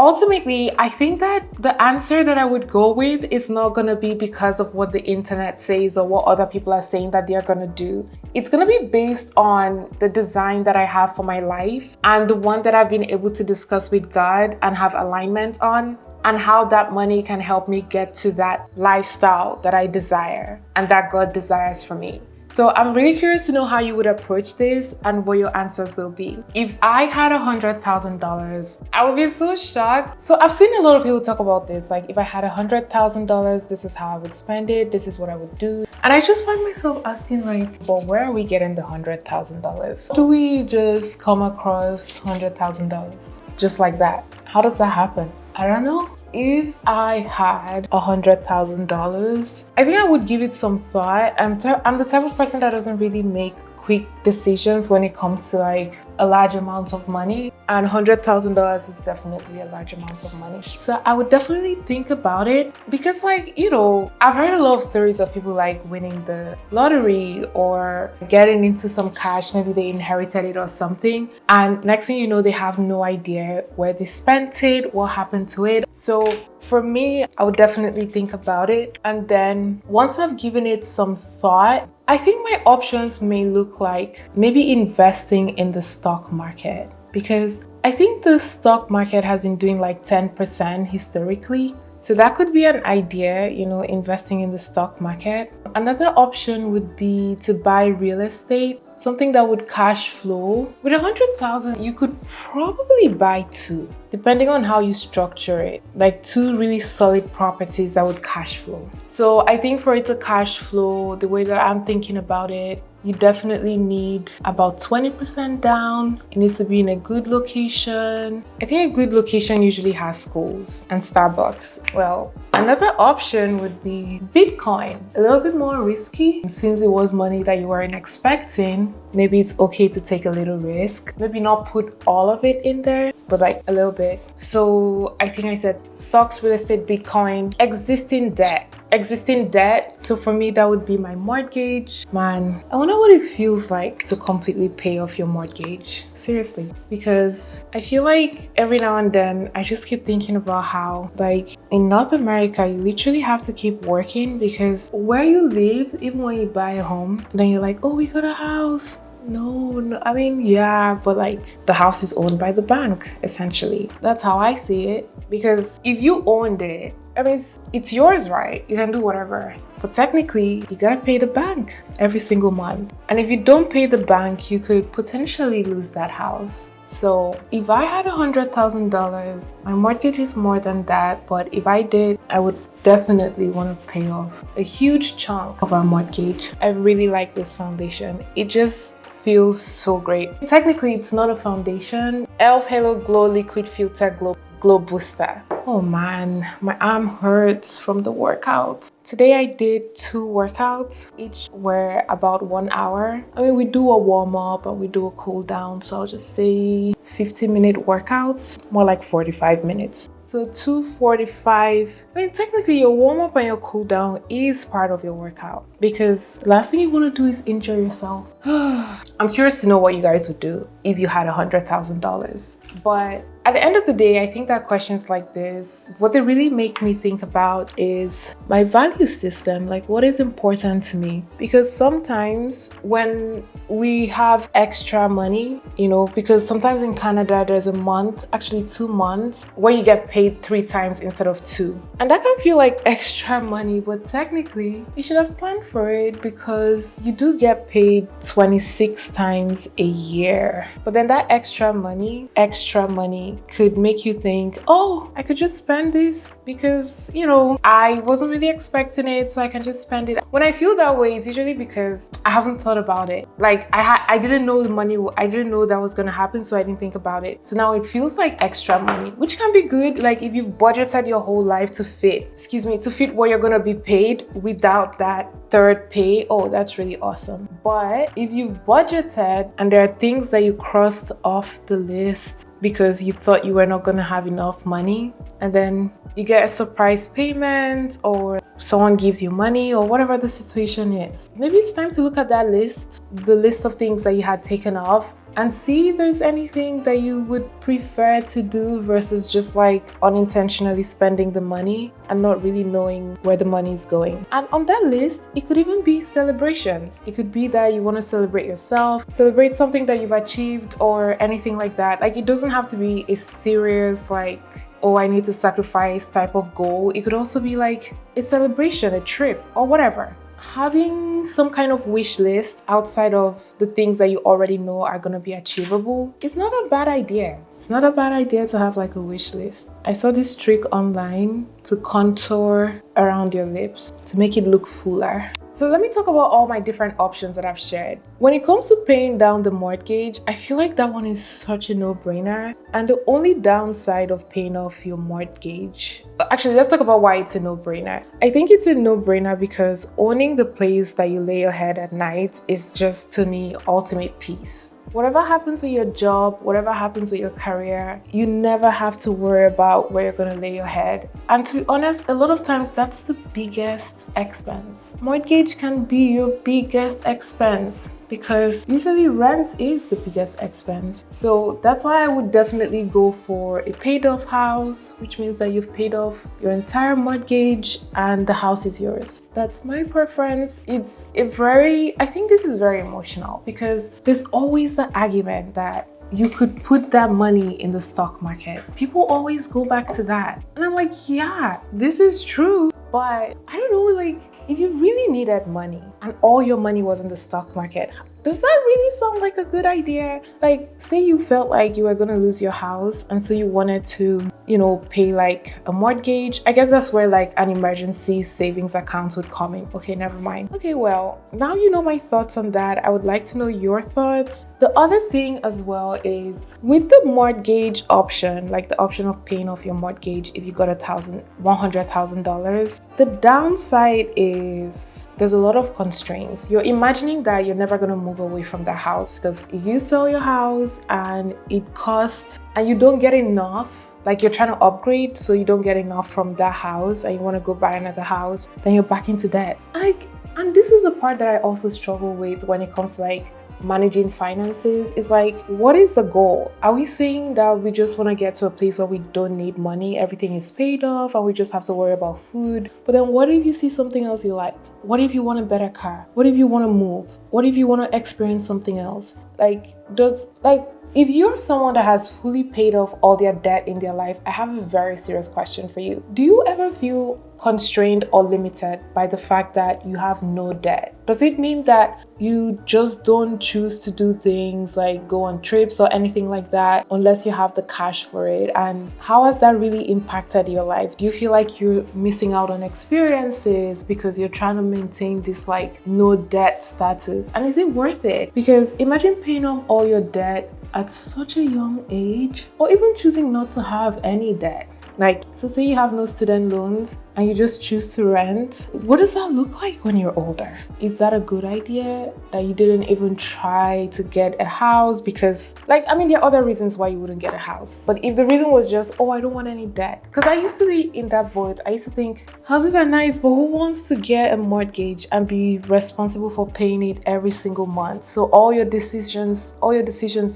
ultimately, I think that the answer that I would go with is not gonna be because of what the internet says or what other people are saying that they're gonna do. It's gonna be based on the design that I have for my life and the one that I've been able to discuss with God and have alignment on, and how that money can help me get to that lifestyle that I desire and that God desires for me. So I'm really curious to know how you would approach this and what your answers will be. If I had $100,000, I would be so shocked. So I've seen a lot of people talk about this. Like, if I had $100,000, this is how I would spend it. This is what I would do. And I just find myself asking, like, well, where are we getting the $100,000? Do we just come across $100,000 just like that? How does that happen? I don't know. If I had $100,000, I think I would give it some thought. I'm the type of person that doesn't really make quick decisions when it comes to like a large amount of money, and $100,000 is definitely a large amount of money. So I would definitely think about it, because like, you know, I've heard a lot of stories of people like winning the lottery or getting into some cash, maybe they inherited it or something, and next thing you know, they have no idea where they spent it, what happened to it. So for me, I would definitely think about it, and then once I've given it some thought, I think my options may look like maybe investing in the stock market, because I think the stock market has been doing like 10% historically. So that could be an idea, you know, investing in the stock market. Another option would be to buy real estate, something that would cash flow. With 100,000, you could probably buy two, depending on how you structure it, like two really solid properties that would cash flow. So I think for it to cash flow, the way that I'm thinking about it, you definitely need about 20% down. It needs to be in a good location. I think a good location usually has schools and Starbucks. Well, another option would be Bitcoin. A little bit more risky. Since it was money that you weren't expecting, maybe it's okay to take a little risk. Maybe not put all of it in there, but like a little bit. So I think I said stocks, real estate, Bitcoin, existing debt. So for me, that would be my mortgage. Man, I wonder what it feels like to completely pay off your mortgage. Seriously. Because I feel like every now and then, I just keep thinking about how, like, in North America, you literally have to keep working, because where you live, even when you buy a home, then you're like, oh, we got a house. No, I mean, yeah, but like the house is owned by the bank, essentially. That's how I see it. Because if you owned it, I mean, it's yours, right? You can do whatever. But technically, you gotta pay the bank every single month. And if you don't pay the bank, you could potentially lose that house. So if I had $100,000, my mortgage is more than that. But if I did, I would definitely want to pay off a huge chunk of our mortgage. I really like this foundation. It just feels so great. Technically, it's not a foundation. Elf Halo Glow Liquid Filter Glow Booster. Oh man, my arm hurts from the workouts. Today I did 2 workouts. Each were about 1 hour. I mean, we do a warm up and we do a cool down. So I'll just say 50-minute workouts, more like 45 minutes. So 2:45. I mean, technically your warm up and your cool down is part of your workout, because last thing you want to do is injure yourself. I'm curious to know what you guys would do if you had $100,000. But at the end of the day, I think that questions like this, what they really make me think about is my value system. Like, what is important to me? Because sometimes when we have extra money, you know, because sometimes in Canada, there's a month, actually 2 months, where you get paid 3 times instead of 2. And that can feel like extra money, but technically you should have planned for it, because you do get paid 26 times a year. But then that extra money could make you think, oh, I could just spend this because, you know, I wasn't really expecting it, so I can just spend it. When I feel that way, it's usually because I haven't thought about it. Like I didn't know the money, I didn't know that was gonna happen, so I didn't think about it. So now it feels like extra money, which can be good. Like if you've budgeted your whole life to fit what you're gonna be paid without that third pay, oh, that's really awesome. But if you've budgeted and there are things that you crossed off the list because you thought you were not gonna have enough money, and then you get a surprise payment or someone gives you money or whatever the situation is. Maybe it's time to look at that list, the list of things that you had taken off, and see if there's anything that you would prefer to do versus just like unintentionally spending the money and not really knowing where the money is going. And on that list, it could even be celebrations. It could be that you want to celebrate yourself, celebrate something that you've achieved or anything like that. Like, it doesn't have to be a serious like, oh, I need to sacrifice type of goal. It could also be like a celebration, a trip, or whatever. Having some kind of wish list outside of the things that you already know are going to be achievable is not a bad idea. It's not a bad idea to have like a wish list. I saw this trick online to contour around your lips to make it look fuller. So let me talk about all my different options that I've shared. When it comes to paying down the mortgage, I feel like that one is such a no-brainer. And the only downside of paying off your mortgage, actually, let's talk about why it's a no-brainer. I think it's a no-brainer because owning the place that you lay your head at night is just, to me, ultimate peace. Whatever happens with your job, whatever happens with your career, you never have to worry about where you're going to lay your head. And to be honest, a lot of times that's the biggest expense. Mortgage can be your biggest expense because usually rent is the biggest expense. So that's why I would definitely go for a paid off house, which means that you've paid off your entire mortgage and the house is yours. That's my preference. I think this is very emotional because there's always the argument that you could put that money in the stock market. People always go back to that. And I'm like, yeah, this is true. But I don't know, like, if you really needed money and all your money was in the stock market, does that really sound like a good idea? Like, say you felt like you were going to lose your house and so you wanted to, pay like a mortgage. I guess that's where like an emergency savings account would come in. Okay, never mind. Okay, well, now you know my thoughts on that. I would like to know your thoughts. The other thing as well is with the mortgage option, like the option of paying off your mortgage if you got $100,000, the downside is there's a lot of constraints. You're imagining that you're never going to move away from that house because if you sell your house and it costs and you don't get enough, like you're trying to upgrade so you don't get enough from that house and you want to go buy another house, then you're back into debt. And this is the part that I also struggle with when it comes to like managing finances. Is like, what is the goal? Are we saying that we just want to get to a place where we don't need money, everything is paid off and we just have to worry about food? But then what if you see something else you like? What if you want a better car? What if you want to move? What if you want to experience something else? If you're someone that has fully paid off all their debt in their life, I have a very serious question for you. Do you ever feel constrained or limited by the fact that you have no debt? Does it mean that you just don't choose to do things like go on trips or anything like that unless you have the cash for it? And how has that really impacted your life? Do you feel like you're missing out on experiences because you're trying to maintain this like no debt status? And is it worth it? Because imagine paying off all your debt at such a young age, or even choosing not to have any debt. Like, so say you have no student loans and you just choose to rent. What does that look like when you're older? Is that a good idea that you didn't even try to get a house? Because there are other reasons why you wouldn't get a house. But if the reason was just, oh, I don't want any debt. Because I used to be in that boat. I used to think, houses are nice, but who wants to get a mortgage and be responsible for paying it every single month? So all your decisions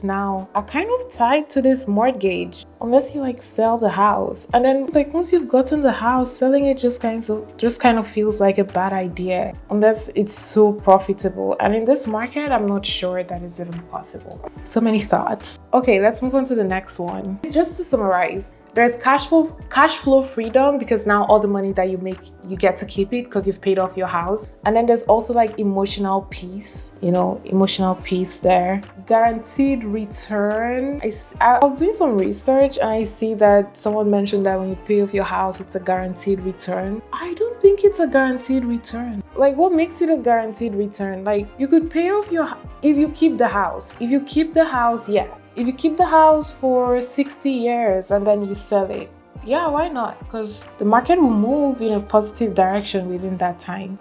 now are kind of tied to this mortgage, unless you like sell the house. And then like once you've gotten the house, selling it just kind of feels like a bad idea unless it's so profitable. And in this market, I'm not sure that is even possible. So many thoughts. Okay, let's move on to the next one. Just to summarize, there's cash flow freedom because now all the money that you make, you get to keep it because you've paid off your house. And then there's also like emotional peace, emotional peace there. Guaranteed return. I was doing some research and I see that someone mentioned that when you pay off your house, it's a guaranteed return. I don't think it's a guaranteed return. Like, what makes it a guaranteed return? Like, you could pay off if you keep the house. If you keep the house, yeah. If you keep the house for 60 years and then you sell it, yeah, why not? Because the market will move in a positive direction within that time.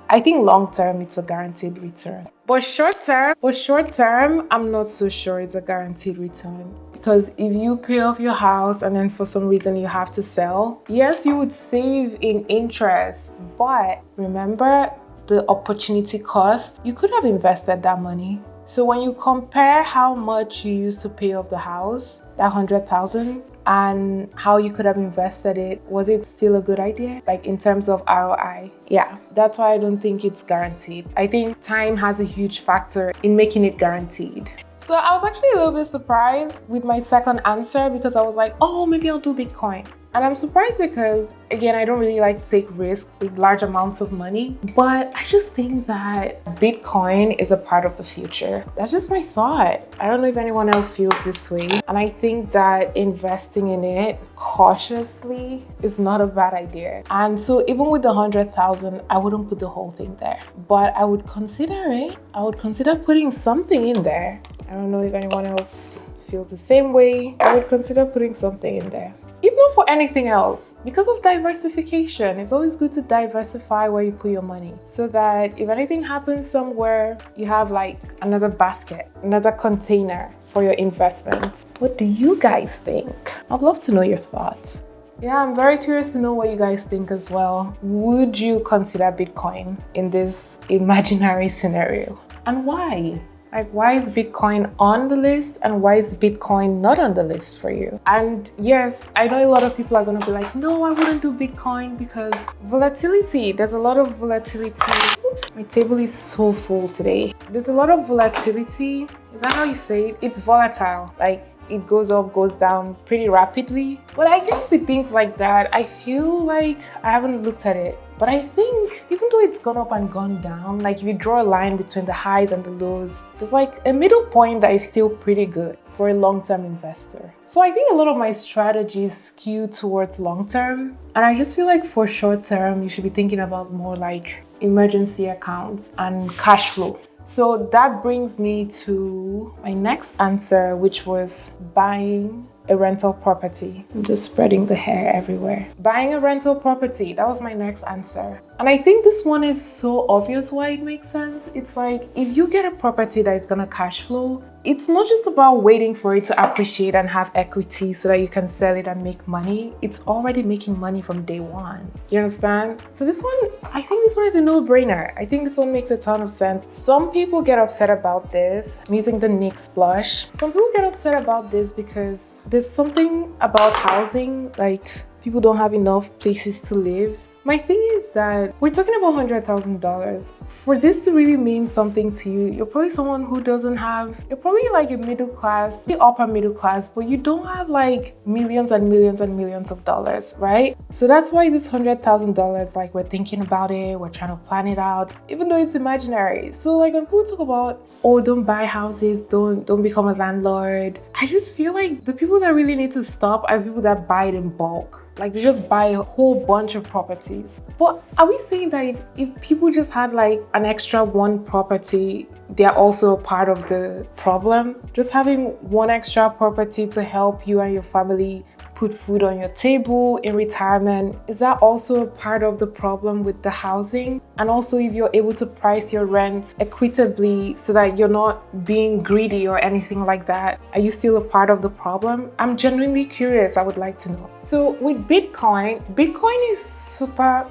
I think long term, it's a guaranteed return. But short term, I'm not so sure it's a guaranteed return. Because if you pay off your house and then for some reason you have to sell, yes, you would save in interest, but remember the opportunity cost. You could have invested that money. So when you compare how much you used to pay off the house, that 100,000, and how you could have invested it, was it still a good idea? Like in terms of ROI? Yeah, that's why I don't think it's guaranteed. I think time has a huge factor in making it guaranteed. So I was actually a little bit surprised with my second answer because I was like, oh, maybe I'll do Bitcoin. And I'm surprised because, again, I don't really like to take risks with large amounts of money, but I just think that Bitcoin is a part of the future. That's just my thought. I don't know if anyone else feels this way. And I think that investing in it cautiously is not a bad idea. And so even with the 100,000, I wouldn't put the whole thing there, but I would consider it. I would consider putting something in there. I don't know if anyone else feels the same way. I would consider putting something in there. If not for anything else, because of diversification, it's always good to diversify where you put your money so that if anything happens somewhere, you have like another basket, another container for your investments. What do you guys think? I'd love to know your thoughts. Yeah, I'm very curious to know what you guys think as well. Would you consider Bitcoin in this imaginary scenario? And why? Like, why is Bitcoin on the list and why is Bitcoin not on the list for you? And yes, I know a lot of people are going to be like, no, I wouldn't do Bitcoin because volatility. There's a lot of volatility. Oops, my table is so full today. There's a lot of volatility. Is that how you say it? It's volatile. Like, it goes up, goes down pretty rapidly. But I guess with things like that, I feel like I haven't looked at it. But I think even though it's gone up and gone down, like if you draw a line between the highs and the lows, there's like a middle point that is still pretty good for a long-term investor. So I think a lot of my strategies skew towards long-term. And I just feel like for short-term, you should be thinking about more like emergency accounts and cash flow. So that brings me to my next answer, which was buying a rental property. I'm just spreading the hair everywhere. Buying a rental property, that was my next answer. And I think this one is so obvious why it makes sense. It's like, if you get a property that is gonna cash flow, it's not just about waiting for it to appreciate and have equity so that you can sell it and make money. It's already making money from day one. You understand? So this one, I think this one is a no-brainer. I think this one makes a ton of sense. Some people get upset about this. I'm using the NYX blush. Some people get upset about this because there's something about housing, like people don't have enough places to live. My thing is that we're talking about $100,000. For this to really mean something to you, you're probably someone who doesn't have, you're probably like a middle class, upper middle class, but you don't have like millions and millions and millions of dollars, right? So that's why this $100,000, like we're thinking about it, we're trying to plan it out, even though it's imaginary. So like when people talk about, oh, don't buy houses, don't become a landlord, I just feel like the people that really need to stop are people that buy it in bulk. Like they just buy a whole bunch of properties. But are we saying that if people just had like an extra one property, they're also a part of the problem? Just having one extra property to help you and your family put food on your table in retirement, is that also a part of the problem with the housing? And also if you're able to price your rent equitably so that you're not being greedy or anything like that, are you still a part of the problem? I'm genuinely curious. I would like to know. So with Bitcoin is super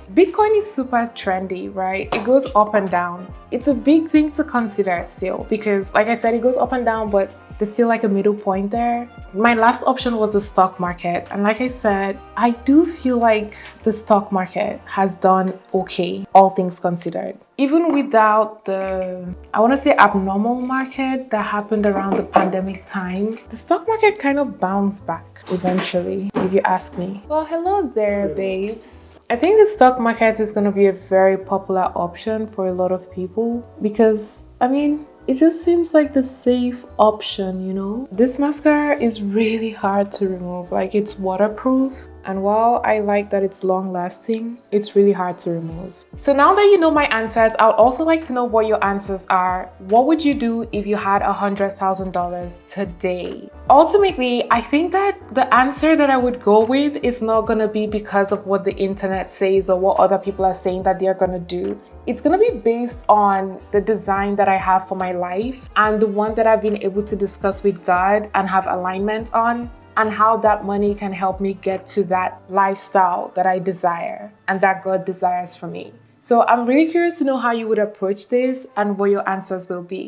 trendy, right? It goes up and down. It's a big thing to consider still because like I said, it goes up and down, but there's still like a middle point there. My last option was the stock market. And like I said, I do feel like the stock market has done okay, all things considered. Even without the, I want to say abnormal market that happened around the pandemic time, the stock market kind of bounced back eventually, if you ask me. Well, hello there, babes. I think the stock market is going to be a very popular option for a lot of people because, I mean, it just seems like the safe option, you know? This mascara is really hard to remove. Like, it's waterproof. And while I like that it's long lasting, it's really hard to remove. So now that you know my answers, I would also like to know what your answers are. What would you do if you had $100,000 today? Ultimately, I think that the answer that I would go with is not gonna be because of what the internet says or what other people are saying that they're gonna do. It's gonna be based on the design that I have for my life and the one that I've been able to discuss with God and have alignment on, and how that money can help me get to that lifestyle that I desire and that God desires for me. So I'm really curious to know how you would approach this and what your answers will be.